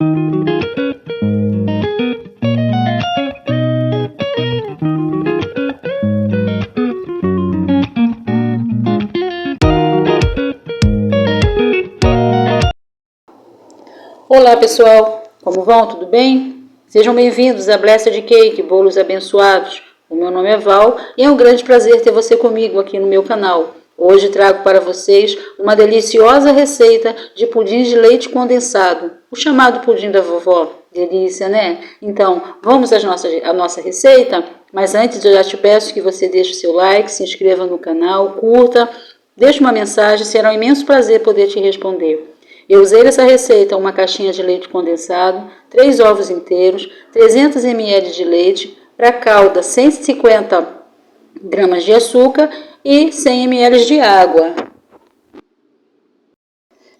Olá pessoal, como vão? Tudo bem? Sejam bem-vindos a Blessed Cake, Bolos Abençoados. O meu nome é Val e é um grande prazer ter você comigo aqui no meu canal. Hoje trago para vocês uma deliciosa receita de pudim de leite condensado, o chamado pudim da vovó. Delícia, né? Então, vamos à nossa receita? Mas antes eu já te peço que você deixe o seu like, se inscreva no canal, curta, deixe uma mensagem, será um imenso prazer poder te responder. Eu usei nessa receita uma caixinha de leite condensado, 3 ovos inteiros, 300 ml de leite, para calda 150 gramas de açúcar e 100 ml de água.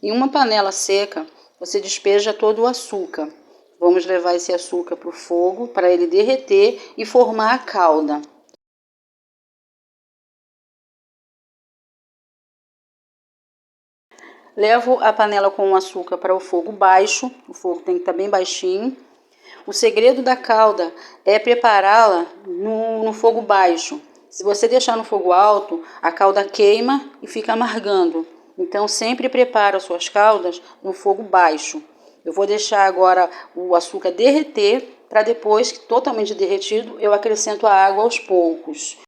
Em uma panela seca, você despeja todo o açúcar. Vamos levar esse açúcar para o fogo para ele derreter e formar a calda. Levo a panela com o açúcar para o fogo baixo, o fogo tem que estar bem baixinho. O segredo da calda é prepará-la no fogo baixo. Se você deixar no fogo alto, a calda queima e fica amargando. Então sempre prepara as suas caldas no fogo baixo. Eu vou deixar agora o açúcar derreter, para depois, totalmente derretido, eu acrescento a água aos poucos.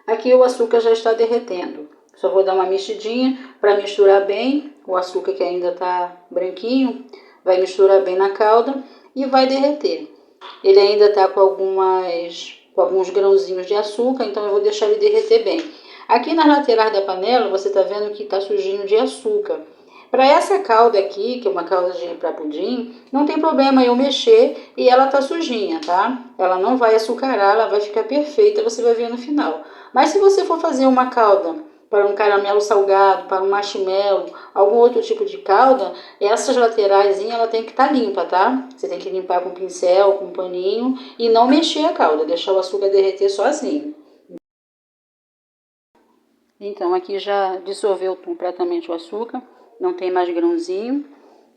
Aqui o açúcar já está derretendo. Só vou dar uma mexidinha para misturar bem o açúcar que ainda está branquinho. Vai misturar bem na calda e vai derreter. Ele ainda está com alguns grãozinhos de açúcar, então eu vou deixar ele derreter bem. Aqui nas laterais da panela você está vendo que está sujinho de açúcar. Para essa calda aqui, que é uma calda para pudim, não tem problema eu mexer e ela tá sujinha, tá? Ela não vai açucarar, ela vai ficar perfeita, você vai ver no final. Mas se você for fazer uma calda para um caramelo salgado, para um marshmallow, algum outro tipo de calda, essas laterais ela tem que estar limpa, tá? Você tem que limpar com pincel, com paninho e não mexer a calda, deixar o açúcar derreter sozinho. Então aqui já dissolveu completamente o açúcar, não tem mais grãozinho,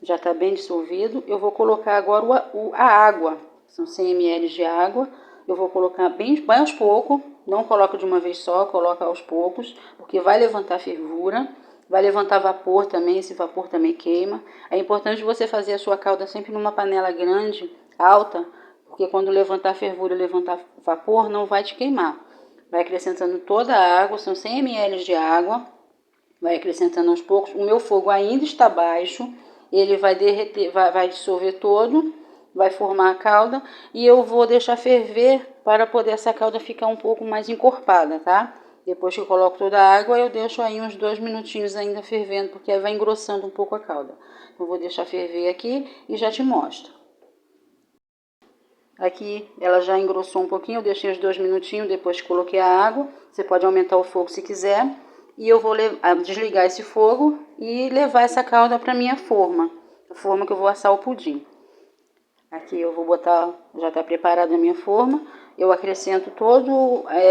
já está bem dissolvido. Eu vou colocar agora a água, são 100 ml de água. Eu vou colocar bem aos poucos, não coloco de uma vez só, coloca aos poucos, porque vai levantar fervura, vai levantar vapor também, esse vapor também queima. É importante você fazer a sua calda sempre numa panela grande, alta, porque quando levantar fervura e levantar vapor, não vai te queimar. Vai acrescentando toda a água, são 100 ml de água, vai acrescentando aos poucos. O meu fogo ainda está baixo, ele vai derreter, vai dissolver todo, vai formar a calda e eu vou deixar ferver para poder essa calda ficar um pouco mais encorpada, tá? Depois que eu coloco toda a água, eu deixo aí uns 2 minutinhos ainda fervendo, porque vai engrossando um pouco a calda. Eu vou deixar ferver aqui e já te mostro. Aqui ela já engrossou um pouquinho, eu deixei os 2 minutinhos depois que coloquei a água. Você pode aumentar o fogo se quiser. E eu vou desligar esse fogo e levar essa calda para minha forma. A forma que eu vou assar o pudim. Aqui eu vou botar, já está preparada a minha forma. Eu acrescento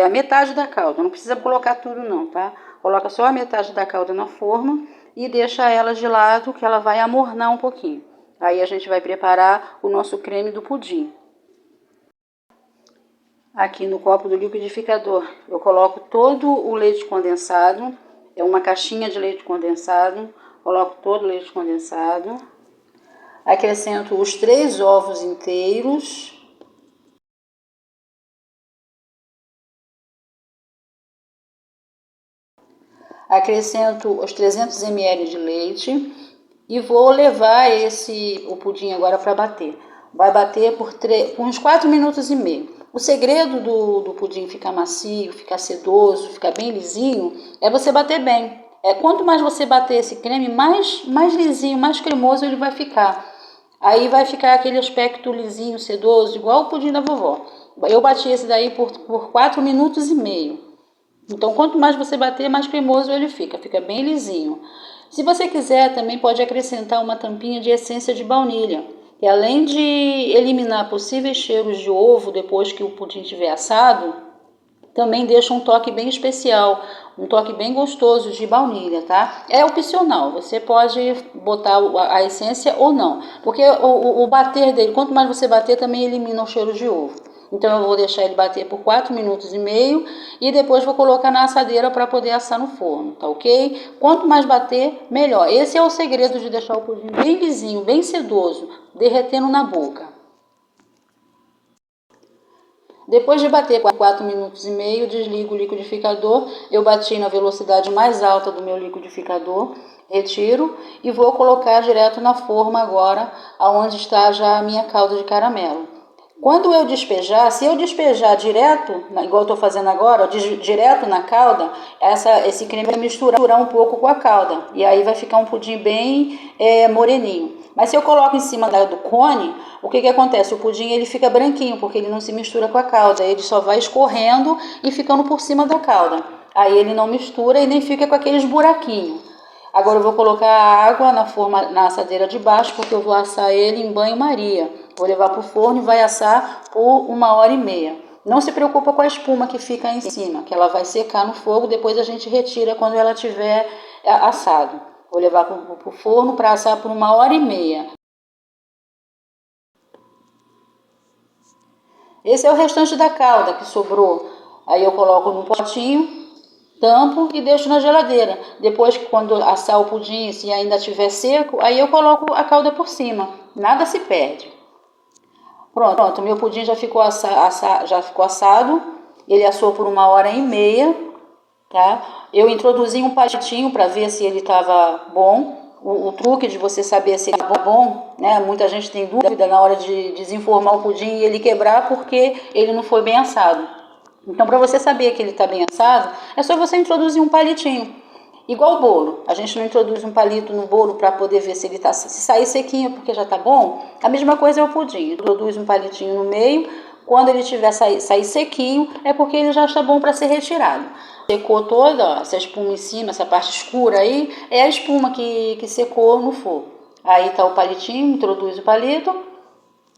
a metade da calda. Não precisa colocar tudo não, tá? Coloca só a metade da calda na forma e deixa ela de lado que ela vai amornar um pouquinho. Aí a gente vai preparar o nosso creme do pudim. Aqui no copo do liquidificador eu coloco todo o leite condensado, é uma caixinha de leite condensado, coloco todo o leite condensado, acrescento os 3 ovos inteiros, acrescento os 300 ml de leite e vou levar o pudim agora para bater. Vai bater por uns 4 minutos e meio. O segredo do pudim ficar macio, ficar sedoso, ficar bem lisinho, é você bater bem. Quanto mais você bater esse creme, mais lisinho, mais cremoso ele vai ficar. Aí vai ficar aquele aspecto lisinho, sedoso, igual o pudim da vovó. Eu bati esse daí por 4 minutos e meio. Então, quanto mais você bater, mais cremoso ele fica bem lisinho. Se você quiser, também pode acrescentar uma tampinha de essência de baunilha. E além de eliminar possíveis cheiros de ovo depois que o pudim estiver assado, também deixa um toque bem especial, um toque bem gostoso de baunilha, tá? É opcional, você pode botar a essência ou não, porque o bater dele, quanto mais você bater, também elimina o cheiro de ovo. Então eu vou deixar ele bater por 4 minutos e meio e depois vou colocar na assadeira para poder assar no forno, tá ok? Quanto mais bater, melhor. Esse é o segredo de deixar o pudim bem lisinho, bem sedoso, derretendo na boca. Depois de bater por 4 minutos e meio, desligo o liquidificador. Eu bati na velocidade mais alta do meu liquidificador, retiro e vou colocar direto na forma agora, aonde está já a minha calda de caramelo. Quando eu despejar, se eu despejar direto, igual eu estou fazendo agora, direto na calda, esse creme vai misturar um pouco com a calda. E aí vai ficar um pudim bem moreninho. Mas se eu coloco em cima do cone, o que acontece? O pudim ele fica branquinho, porque ele não se mistura com a calda. Ele só vai escorrendo e ficando por cima da calda. Aí ele não mistura e nem fica com aqueles buraquinhos. Agora eu vou colocar a água na assadeira de baixo, porque eu vou assar ele em banho-maria. Vou levar para o forno e vai assar por 1h30. Não se preocupa com a espuma que fica em cima, que ela vai secar no fogo, depois a gente retira quando ela estiver assado. Vou levar para o forno para assar por 1h30. Esse é o restante da calda que sobrou. Aí eu coloco no potinho, tampo e deixo na geladeira. Depois, quando assar o pudim, se ainda estiver seco, aí eu coloco a calda por cima. Nada se perde. Pronto, meu pudim já ficou assado. Ele assou por 1h30, tá? Eu introduzi um palitinho para ver se ele estava bom. O truque de você saber se ele está bom, né? Muita gente tem dúvida na hora de desenformar o pudim e ele quebrar porque ele não foi bem assado. Então, para você saber que ele está bem assado, é só você introduzir um palitinho. Igual o bolo. A gente não introduz um palito no bolo para poder ver se ele tá, se sair sequinho porque já está bom. A mesma coisa é o pudim. Introduz um palitinho no meio. Quando ele tiver sair sequinho, é porque ele já está bom para ser retirado. Secou toda, ó, essa espuma em cima, essa parte escura aí, é a espuma que secou no fogo. Aí tá o palitinho, introduz o palito.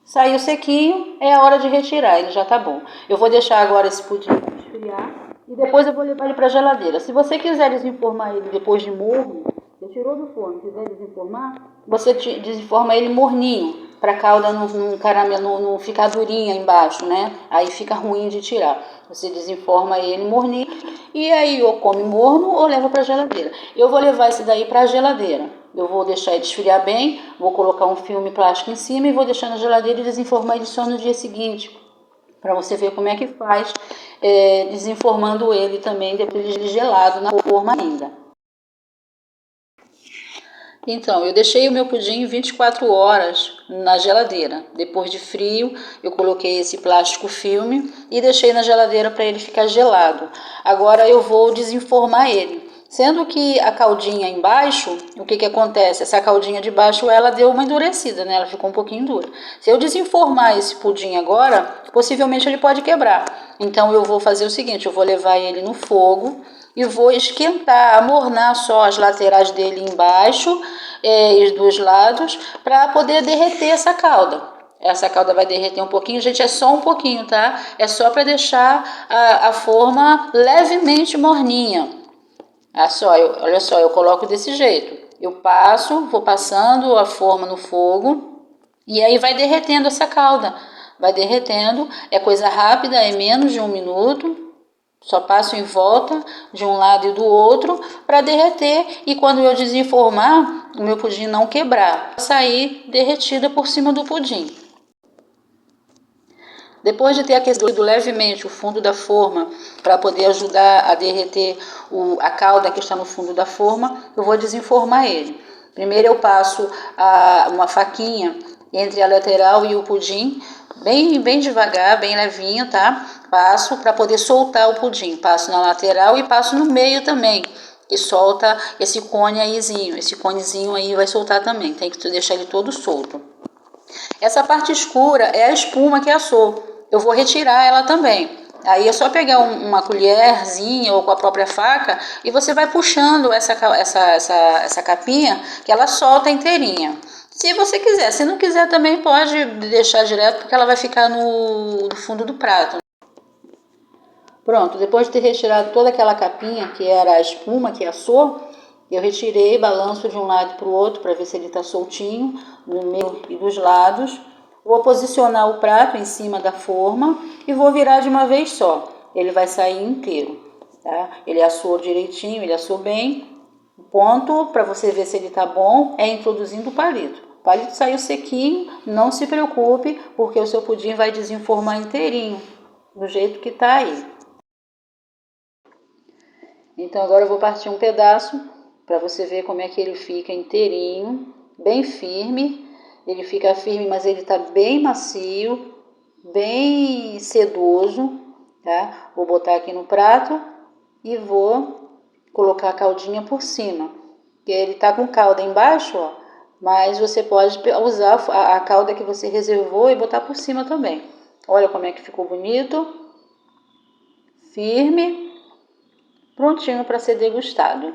Saiu sequinho, é a hora de retirar, ele já tá bom. Eu vou deixar agora esse pudim esfriar e depois eu vou levar ele para a geladeira. Se você quiser desenformar ele depois de morno, você tirou do forno, quiser desenformar, você desenforma ele morninho, para a calda não ficar durinha embaixo, né? Aí fica ruim de tirar. Você desenforma ele morninho e aí ou come morno ou leva para a geladeira. Eu vou levar esse daí para a geladeira. Eu vou deixar ele esfriar bem, vou colocar um filme plástico em cima e vou deixar na geladeira e desenformar ele só no dia seguinte. Para você ver como é que faz, desenformando ele também depois de gelado na forma ainda. Então, eu deixei o meu pudim 24 horas na geladeira. Depois de frio, eu coloquei esse plástico filme e deixei na geladeira para ele ficar gelado. Agora eu vou desenformar ele. Sendo que a caldinha embaixo, o que acontece? Essa caldinha de baixo, ela deu uma endurecida, né? Ela ficou um pouquinho dura. Se eu desenformar esse pudim agora, possivelmente ele pode quebrar. Então eu vou fazer o seguinte, eu vou levar ele no fogo e vou esquentar, amornar só as laterais dele embaixo e os dois lados para poder derreter essa calda. Essa calda vai derreter um pouquinho, gente, é só um pouquinho, tá? É só para deixar a forma levemente morninha. Olha só, eu coloco desse jeito. Eu vou passando a forma no fogo e aí vai derretendo essa calda. Vai derretendo, é coisa rápida, é menos de 1 minuto. Só passo em volta de um lado e do outro para derreter e quando eu desenformar, o meu pudim não quebrar, sair derretida por cima do pudim. Depois de ter aquecido levemente o fundo da forma para poder ajudar a derreter a calda que está no fundo da forma, eu vou desenformar ele. Primeiro eu passo uma faquinha entre a lateral e o pudim, bem devagar, bem levinho, tá? Passo para poder soltar o pudim. Passo na lateral e passo no meio também, que solta esse cone aízinho. Esse conezinho aí vai soltar também, tem que deixar ele todo solto. Essa parte escura é a espuma que assou. Eu vou retirar ela também. Aí é só pegar uma colherzinha ou com a própria faca e você vai puxando essa capinha que ela solta inteirinha. Se você quiser, se não quiser também pode deixar direto porque ela vai ficar no fundo do prato. Pronto, depois de ter retirado toda aquela capinha, que era a espuma que assou, eu retirei, balanço de um lado para o outro para ver se ele está soltinho, no meio e dos lados. Vou posicionar o prato em cima da forma e vou virar de uma vez só. Ele vai sair inteiro, tá? Ele assou direitinho, ele assou bem. O ponto para você ver se ele está bom é introduzindo o palito. O palito saiu sequinho, não se preocupe, porque o seu pudim vai desenformar inteirinho, do jeito que está aí. Então agora eu vou partir um pedaço para você ver como é que ele fica inteirinho, bem firme. Ele fica firme, mas ele está bem macio, bem sedoso, tá? Vou botar aqui no prato e vou colocar a caldinha por cima. Porque ele tá com calda embaixo, ó, mas você pode usar a calda que você reservou e botar por cima também. Olha como é que ficou bonito, firme, prontinho para ser degustado.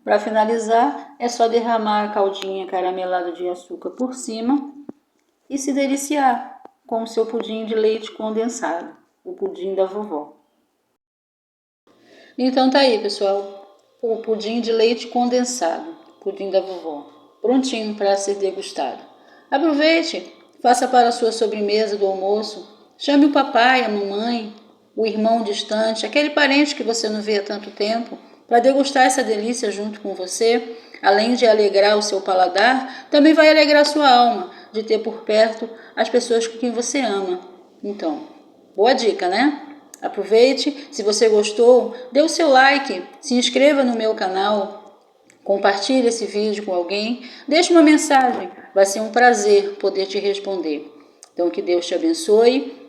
Para finalizar, é só derramar a caldinha caramelada de açúcar por cima e se deliciar com o seu pudim de leite condensado, o pudim da vovó. Então tá aí, pessoal, o pudim de leite condensado, pudim da vovó, prontinho para ser degustado. Aproveite, faça para a sua sobremesa do almoço, chame o papai, a mamãe, o irmão distante, aquele parente que você não vê há tanto tempo, para degustar essa delícia junto com você. Além de alegrar o seu paladar, também vai alegrar sua alma de ter por perto as pessoas com quem você ama. Então, boa dica, né? Aproveite, se você gostou, dê o seu like, se inscreva no meu canal, compartilhe esse vídeo com alguém, deixe uma mensagem, vai ser um prazer poder te responder. Então que Deus te abençoe,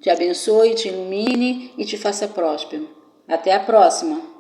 te ilumine e te faça próspero. Até a próxima!